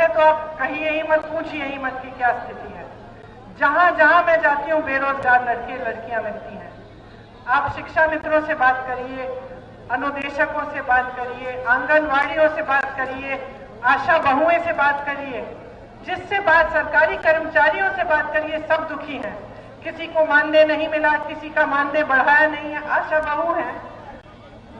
में तो आप कहिए ही मत, पूछिए ही मत कि क्या स्थिति है। जहां जहां मैं जाती हूँ बेरोजगार लड़के लड़कियां मिलती हैं। आप शिक्षा मित्रों से बात करिए, अनुदेशकों से बात करिए, आंगनवाड़ियों से बात करिए, आशा बहुओं से बात करिए, जिससे बात सरकारी कर्मचारियों से बात करिए, सब दुखी हैं। किसी को मानदेय नहीं मिला, किसी का मानदेय बढ़ाया नहीं है। आशा बहु है,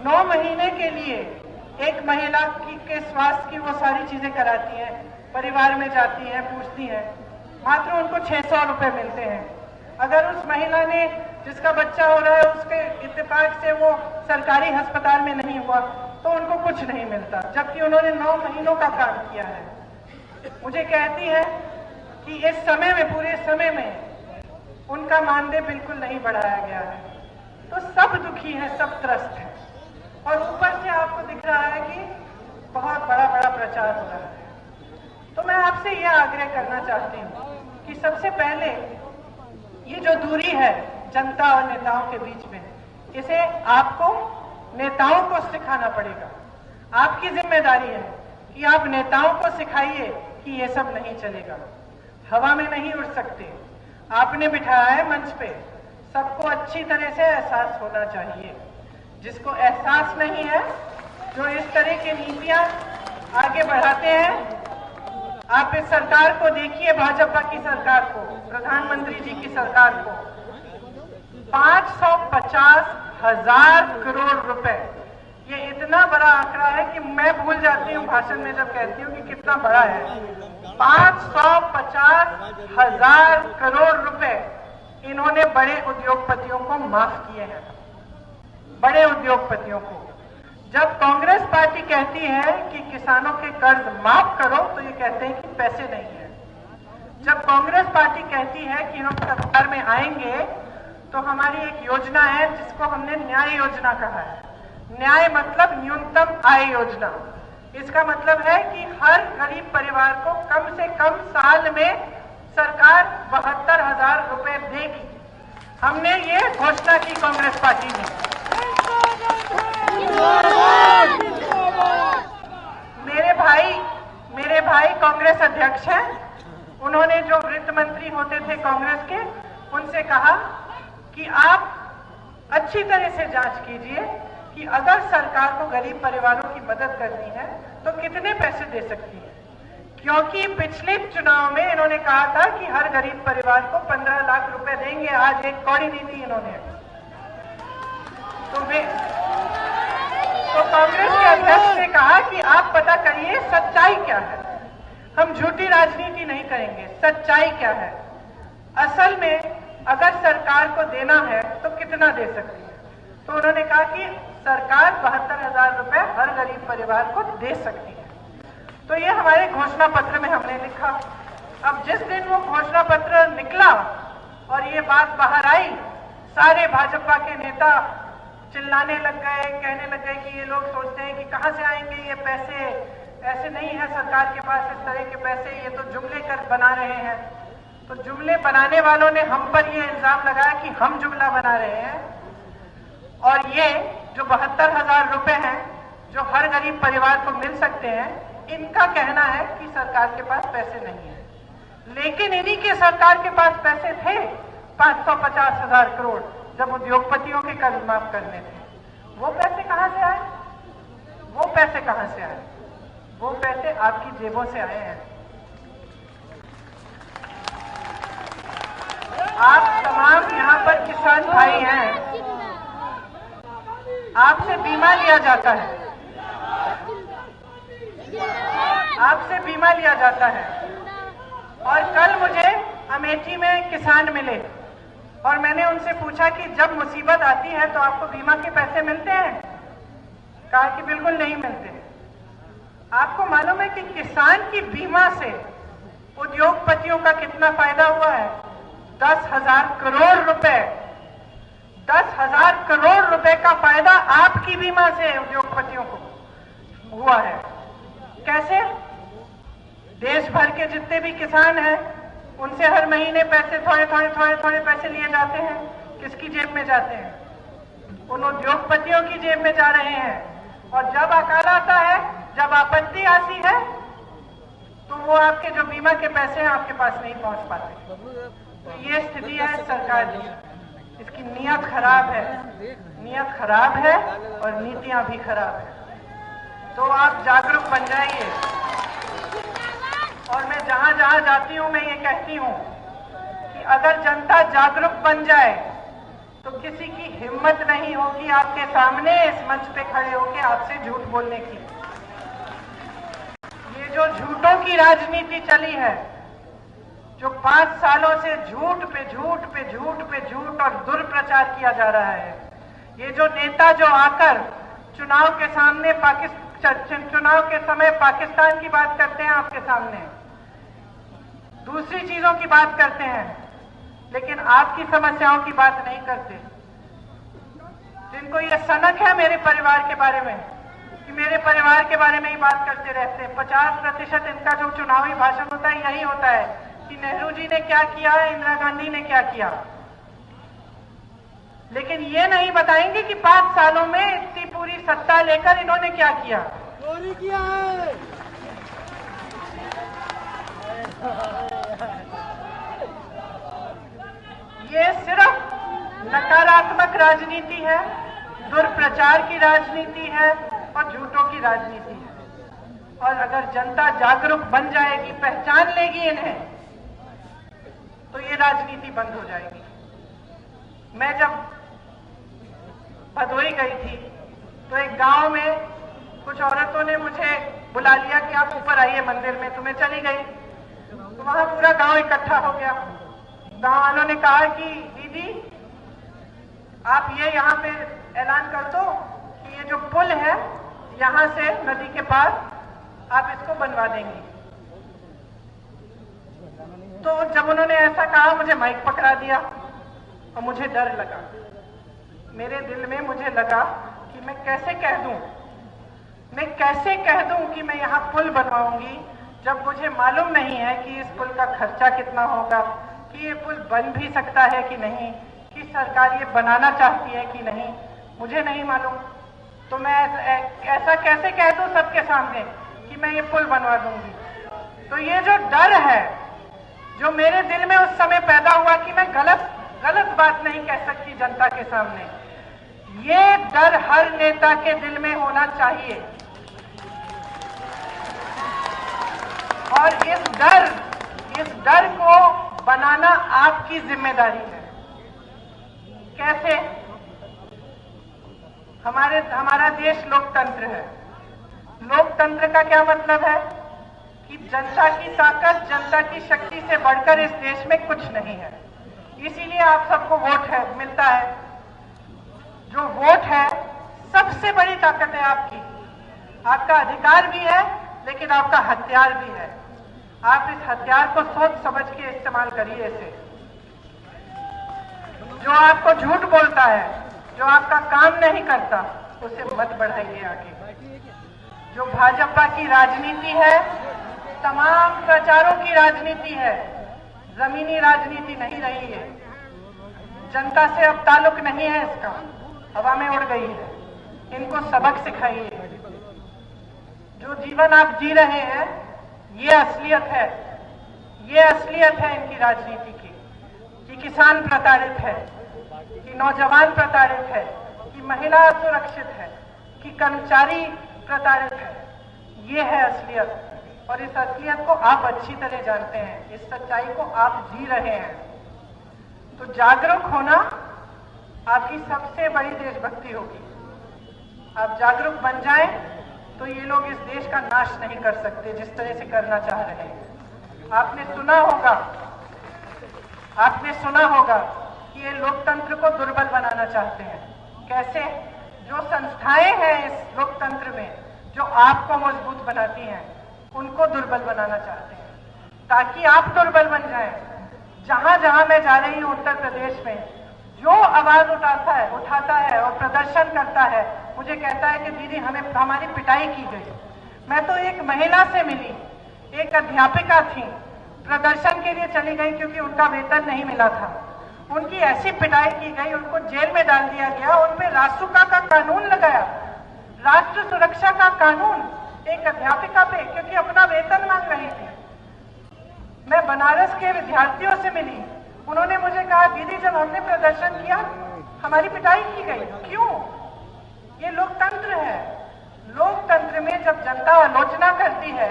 9 महीने के लिए एक महिला के स्वास्थ्य की वो सारी चीजें कराती हैं, परिवार में जाती हैं, पूछती हैं, मात्र उनको 600 रुपए मिलते हैं। अगर उस महिला ने जिसका बच्चा हो रहा है उसके इत्तेफाक से वो सरकारी अस्पताल में नहीं हुआ तो उनको कुछ नहीं मिलता, जबकि उन्होंने 9 महीनों का काम किया है। मुझे कहती है कि इस समय में, पूरे समय में उनका मानदेय बिल्कुल नहीं बढ़ाया गया है। तो सब दुखी हैं, सब त्रस्त हैं। और ऊपर से आपको दिख रहा है कि बहुत बड़ा बड़ा प्रचार हो रहा है। तो मैं आपसे यह आग्रह करना चाहती हूँ कि सबसे पहले ये जो दूरी है जनता और नेताओं के बीच में, इसे आपको नेताओं को सिखाना पड़ेगा। आपकी जिम्मेदारी है कि आप नेताओं को सिखाइए कि ये सब नहीं चलेगा, हवा में नहीं उड़ सकते। आपने बिठाया है मंच पे, सबको अच्छी तरह से एहसास होना चाहिए। जिसको एहसास नहीं है, जो इस तरह की नीतियां आगे बढ़ाते हैं, आप इस सरकार को देखिए, भाजपा की सरकार को, प्रधानमंत्री जी की सरकार को 550,000 करोड़ रुपए, ये इतना बड़ा आंकड़ा है कि मैं भूल जाती हूँ भाषण में जब कहती हूँ कि कितना बड़ा है। 550,000 करोड़ रुपए इन्होंने बड़े उद्योगपतियों को माफ किए हैं। बड़े उद्योगपतियों को। जब कांग्रेस पार्टी कहती है कि किसानों के कर्ज माफ करो तो ये कहते हैं कि पैसे नहीं है। जब कांग्रेस पार्टी कहती है कि हम सरकार में आएंगे तो हमारी एक योजना है जिसको हमने न्याय योजना कहा है। न्याय मतलब न्यूनतम आय योजना। इसका मतलब है कि हर गरीब परिवार को कम से कम साल में सरकार 72,000 रुपए देगी। हमने ये घोषणा की कांग्रेस पार्टी ने। मेरे भाई कांग्रेस अध्यक्ष हैं। उन्होंने जो वित्त मंत्री होते थे कांग्रेस के, उनसे कहा कि आप अच्छी तरह से जांच कीजिए कि अगर सरकार को गरीब परिवारों की मदद करनी है तो कितने पैसे दे सकती है। क्योंकि पिछले चुनाव में इन्होंने कहा था कि हर गरीब परिवार को 15 लाख रुपए देंगे। आज एक कौड़ी दी थी इन्होंने। तो कांग्रेस के अध्यक्ष ने कहा कि आप पता करिए सच्चाई क्या है, हम झूठी राजनीति नहीं करेंगे, सच्चाई क्या है। असल में अगर सरकार को देना है तो कितना दे सकती है। तो उन्होंने कहा कि सरकार 72,000 रुपए हर गरीब परिवार को दे सकती है। तो ये हमारे घोषणा पत्र में हमने लिखा। अब जिस दिन वो घोषणा पत्र निकला और ये बात बाहर आई, सारे भाजपा के नेता चिल्लाने लग गए, कहने लग गए कि ये लोग सोचते हैं कि कहां से आएंगे ये पैसे, ऐसे नहीं है सरकार के पास इस तरह के पैसे, ये तो जुमले कर बना रहे हैं। तो जुमले बनाने वालों ने हम पर ये इल्जाम लगाया कि हम जुमला बना रहे हैं। और ये जो 72,000 रुपए हैं जो हर गरीब परिवार को मिल सकते हैं, इनका कहना है कि सरकार के पास पैसे नहीं है। लेकिन इन्हीं के सरकार के पास पैसे थे 550,000 करोड़ जब उद्योगपतियों के कर्ज माफ करने थे। वो पैसे कहां से आए? वो पैसे कहां से आए? वो पैसे आपकी जेबों से आए हैं। आप तमाम यहाँ पर किसान भाई हैं, आपसे बीमा लिया जाता है, आपसे बीमा लिया जाता है। और कल मुझे अमेठी में किसान मिले और मैंने उनसे पूछा कि जब मुसीबत आती है तो आपको बीमा के पैसे मिलते हैं? कहा कि बिल्कुल नहीं मिलते। आपको मालूम है कि किसान की बीमा से उद्योगपतियों का कितना फायदा हुआ है? 10,000 करोड़ रुपए, 10,000 करोड़ रुपए का फायदा आपकी बीमा से उद्योगपतियों को हुआ है। कैसे? देश भर के जितने भी किसान हैं उनसे हर महीने पैसे थोड़े पैसे लिए जाते हैं। किसकी जेब में जाते हैं? उन उद्योगपतियों की जेब में जा रहे हैं। और जब अकाल आता है, जब आपत्ति आती है, तो वो आपके जो बीमा के पैसे हैं आपके पास नहीं पहुंच पाते। तो ये स्थिति है सरकार की, इसकी नीयत खराब है, नीयत खराब है और नीतियां भी खराब है। तो आप जागरूक बन जाइए। और मैं जहां जहां जाती हूं मैं ये कहती हूं कि अगर जनता जागरूक बन जाए तो किसी की हिम्मत नहीं होगी आपके सामने इस मंच पे खड़े होकर आपसे झूठ बोलने की। ये जो झूठों की राजनीति चली है, जो 5 सालों से झूठ पे झूठ पे झूठ पे झूठ और दुर्प्रचार किया जा रहा है, ये जो नेता जो आकर चुनाव के सामने चुनाव के समय पाकिस्तान की बात करते हैं आपके सामने, दूसरी चीजों की बात करते हैं, लेकिन आपकी समस्याओं की बात नहीं करते। जिनको ये सनक है मेरे परिवार के बारे में कि मेरे परिवार के बारे में ही बात करते रहते हैं, 50% इनका जो चुनावी भाषण होता है यही होता है कि नेहरू जी ने क्या किया, इंदिरा गांधी ने क्या किया, लेकिन ये नहीं बताएंगे कि 5 सालों में इतनी पूरी सत्ता लेकर इन्होंने क्या किया। चोरी किया है। ये सिर्फ नकारात्मक राजनीति है, दुर्प्रचार की राजनीति है और झूठों की राजनीति है। और अगर जनता जागरूक बन जाएगी, पहचान लेगी इन्हें, तो ये राजनीति बंद हो जाएगी। मैं जब भदोई गई थी तो एक गांव में कुछ औरतों ने मुझे बुला लिया कि आप ऊपर आइए मंदिर में, तो मैं चली गई। तो वहां पूरा गांव इकट्ठा हो गया। गांव वालों ने कहा कि दीदी आप ये यहाँ पे ऐलान कर दो कि ये जो पुल है यहाँ से नदी के पार आप इसको बनवा देंगी। तो जब उन्होंने ऐसा कहा मुझे माइक पकड़ा दिया और मुझे डर लगा। मेरे दिल में मुझे लगा कि मैं कैसे कह दूं कि मैं यहाँ पुल बनवाऊंगी जब मुझे मालूम नहीं है कि इस पुल का खर्चा कितना होगा, कि ये पुल बन भी सकता है कि नहीं, कि सरकार ये बनाना चाहती है कि नहीं, मुझे नहीं मालूम। तो मैं ऐसा कैसे कह दूं सबके सामने कि मैं ये पुल बनवा दूंगी। तो ये जो डर है जो मेरे दिल में उस समय पैदा हुआ कि मैं गलत बात नहीं कह सकती जनता के सामने, ये डर हर नेता के दिल में होना चाहिए। और इस डर को बनाना आपकी जिम्मेदारी है। कैसे? हमारा देश लोकतंत्र है। लोकतंत्र का क्या मतलब है कि जनता की ताकत, जनता की शक्ति से बढ़कर इस देश में कुछ नहीं है। इसीलिए आप सबको वोट मिलता है। जो वोट है सबसे बड़ी ताकत है आपकी। आपका अधिकार भी है लेकिन आपका हथियार भी है। आप इस हथियार को सोच समझ के इस्तेमाल करिए इसे। जो आपको झूठ बोलता है, जो आपका काम नहीं करता, उसे मत बढ़ाइए आगे। जो भाजपा की राजनीति है तमाम प्रचारों की राजनीति है, जमीनी राजनीति नहीं रही है। जनता से अब ताल्लुक नहीं है इसका, हवा में उड़ गई है। इनको सबक सिखाइए। जो जीवन आप जी रहे हैं ये असलियत है, ये असलियत है इनकी राजनीति की। कि किसान प्रताड़ित है, कि नौजवान प्रताड़ित है, कि महिला असुरक्षित है, कि कर्मचारी प्रताड़ित है। ये है असलियत। और इस असलियत को आप अच्छी तरह जानते हैं, इस सच्चाई को आप जी रहे हैं। तो जागरूक होना आपकी सबसे बड़ी देशभक्ति होगी। आप जागरूक बन जाएं तो ये लोग इस देश का नाश नहीं कर सकते जिस तरह से करना चाह रहे हैं। आपने सुना होगा कि ये लोकतंत्र को दुर्बल बनाना चाहते हैं। कैसे? जो संस्थाएं हैं इस लोकतंत्र में जो आपको मजबूत बनाती हैं उनको दुर्बल बनाना चाहते हैं ताकि आप दुर्बल बन जाएं। जहां जहां मैं जा रही हूं उत्तर प्रदेश में, जो आवाज उठाता है और प्रदर्शन करता है, मुझे कहता है कि दीदी हमारी पिटाई की गई। मैं तो एक महिला से मिली, एक अध्यापिका थी, प्रदर्शन के लिए चली गई क्योंकि उनका वेतन नहीं मिला था। उनकी ऐसी पिटाई की गई, उनको जेल में डाल दिया गया, उनपे रासुका का कानून लगाया, राष्ट्र सुरक्षा का कानून एक अध्यापिका पे, क्योंकि अपना वेतन मांग रही थी। मैं बनारस के विद्यार्थियों से मिली, उन्होंने मुझे कहा दीदी जब हमने प्रदर्शन किया हमारी पिटाई की गई। क्यों? ये लोकतंत्र है। लोकतंत्र में जब जनता आलोचना करती है,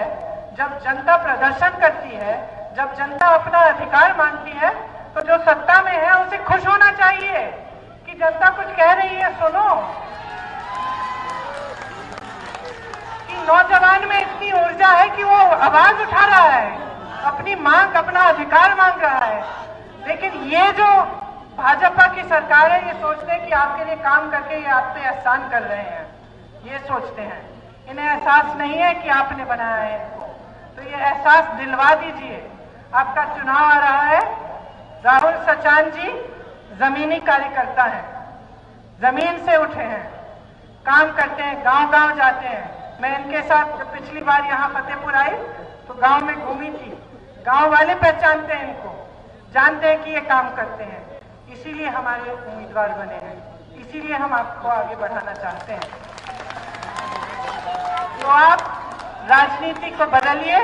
जब जनता प्रदर्शन करती है, जब जनता अपना अधिकार मांगती है, तो जो सत्ता में है उसे खुश होना चाहिए कि जनता कुछ कह रही है, सुनो। कि नौजवान में इतनी ऊर्जा है कि वो आवाज उठा रहा है, अपनी मांग, अपना अधिकार मांग रहा है। लेकिन ये जो भाजपा की सरकार है, ये सोचते हैं कि आपके लिए काम करके ये आप पे एहसान कर रहे हैं, ये सोचते हैं। इन्हें एहसास नहीं है कि आपने बनाया है इनको, तो ये एहसास दिलवा दीजिए। आपका चुनाव आ रहा है। राहुल सचान जी जमीनी कार्यकर्ता हैं, जमीन से उठे हैं, काम करते हैं, गांव-गांव जाते हैं। मैं इनके साथ जब पिछली बार यहाँ फतेहपुर आई तो गांव में घूमी थी। गांव वाले पहचानते हैं इनको, जानते हैं कि ये काम करते हैं, इसीलिए हमारे उम्मीदवार बने हैं, इसीलिए हम आपको आगे बढ़ाना चाहते हैं। तो आप राजनीति को बदलिए,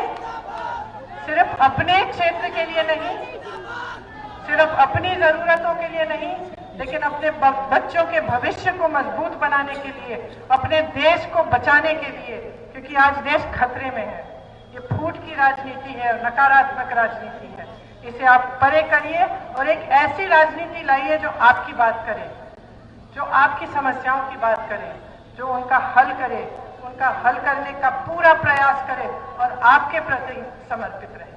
सिर्फ अपने क्षेत्र के लिए नहीं, सिर्फ अपनी जरूरतों के लिए नहीं, लेकिन अपने बच्चों के भविष्य को मजबूत बनाने के लिए, अपने देश को बचाने के लिए, क्योंकि आज देश खतरे में है। ये फूट की राजनीति है, नकारात्मक राजनीति है। इसे आप परे करिए और एक ऐसी राजनीति लाइए जो आपकी बात करे, जो आपकी समस्याओं की बात करे, जो उनका हल करे, उनका हल करने का पूरा प्रयास करे और आपके प्रति समर्पित रहे।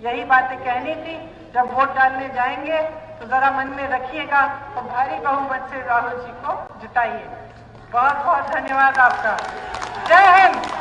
यही बातें कहनी थी। जब वोट डालने जाएंगे तो जरा मन में रखिएगा और भारी बहुमत से राहुल जी को जिताइए। बहुत बहुत धन्यवाद आपका। जय हिंद।